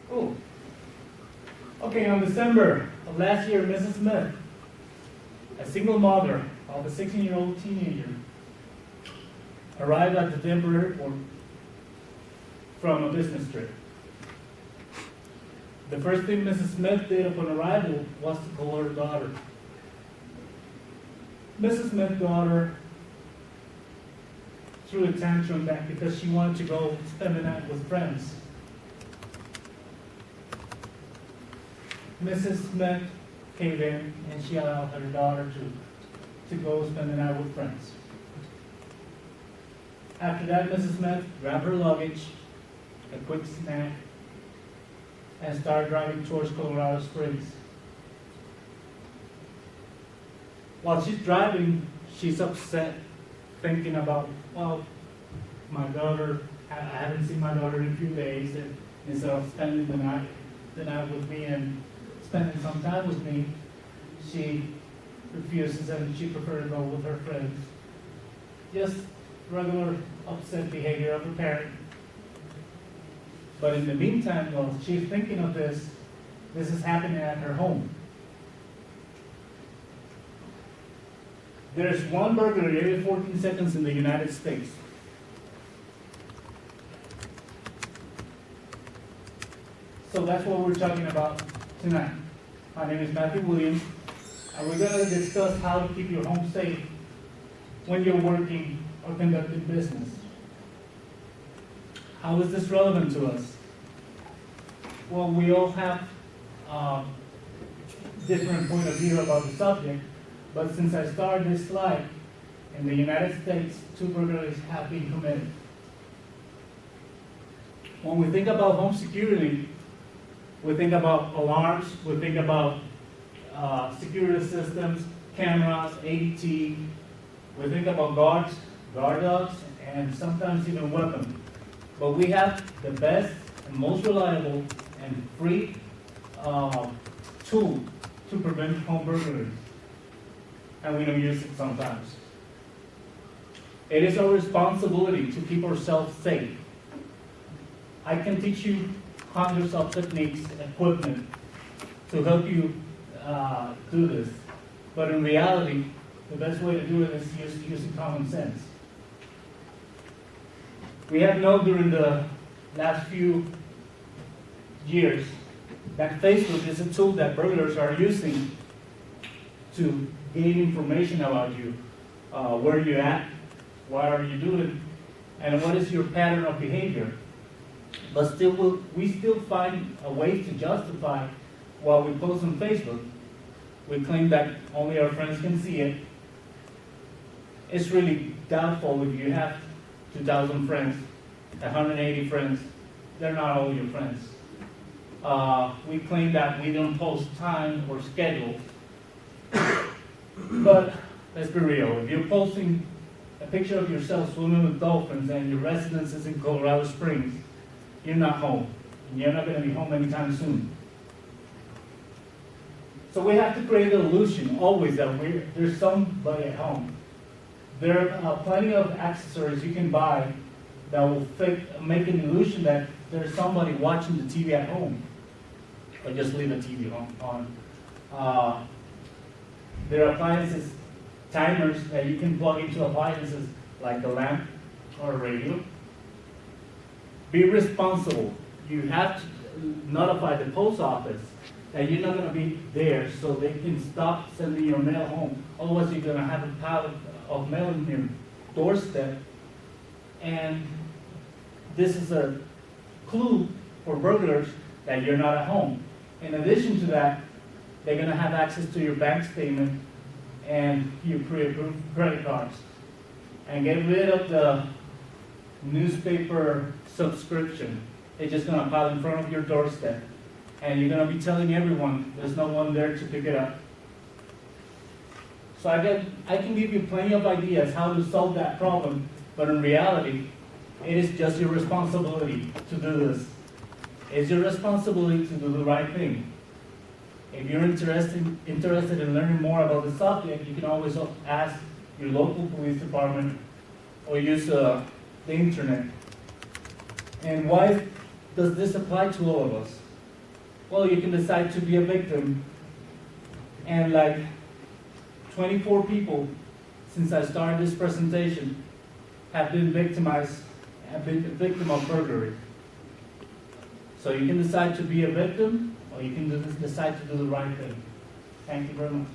Cool. Okay, on December of last year, Mrs. Smith, a single mother of a 16-year-old teenager, arrived at the Denver airport from a business trip. The first thing Mrs. Smith did upon arrival was to call her daughter. Mrs. Smith's daughter threw a tantrum back because she wanted to go spend the night with friends. Mrs. Smith came in and she allowed her daughter to go spend the night with friends. After that, Mrs. Smith grabbed her luggage, a quick snack, and started driving towards Colorado Springs. While she's driving, she's upset, thinking about, well, my daughter, I haven't seen my daughter in a few days, and instead of spending the night with me and spending some time with me, she refuses and she prefers to go with her friends. Just regular upset behavior of a parent. But in the meantime, while she's thinking of this is happening at her home. There's one burglary every 14 seconds in the United States. So that's what we're talking about tonight. My name is Matthew Williams, and we're going to discuss how to keep your home safe when you're working or conducting business. How is this relevant to us? Well, we all have different point of view about the subject, but since I started this slide, in the United States, 2 burglaries have been committed. When we think about home security, we think about alarms, we think about security systems, cameras, ADT, we think about guards, guard dogs, and sometimes even weapons. But we have the best and most reliable and free tool to prevent home burglaries. And we don't use it sometimes. It is our responsibility to keep ourselves safe. I can teach you hundreds of techniques and equipment to help you do this. But in reality, the best way to do it is using common sense. We have known during the last few years that Facebook is a tool that burglars are using to gain information about you, where you're at, what are you doing, and what is your pattern of behavior. But still, we still find a way to justify what we post on Facebook. We claim that only our friends can see it. It's really doubtful if you have 2,000 friends, 180 friends, they're not all your friends. We claim that we don't post time or schedule. But let's be real, if you're posting a picture of yourself swimming with dolphins and your residence is in Colorado Springs, you're not home. And you're not going to be home anytime soon. So we have to create an illusion always that there's somebody at home. There are plenty of accessories you can buy that will make an illusion that there's somebody watching the TV at home. Or just leave the TV on. There are appliances, timers that you can plug into appliances like a lamp or a radio. Be responsible. You have to notify the post office that you're not going to be there so they can stop sending your mail home. Otherwise, you're going to have a pile of mail in your doorstep. And this is a clue for burglars that you're not at home. In addition to that, they're going to have access to your bank statement and your pre-approved credit cards. And get rid of the newspaper subscription. It's just going to pile in front of your doorstep. And you're going to be telling everyone there's no one there to pick it up. So I can give you plenty of ideas how to solve that problem, but in reality, it is just your responsibility to do this. It's your responsibility to do the right thing. If you're interested in learning more about the subject, you can always ask your local police department or use the internet. And why does this apply to all of us? Well, you can decide to be a victim. And like 24 people since I started this presentation have been victimized, have been a victim of burglary. So you can decide to be a victim, or you can decide to do the right thing. Thank you very much.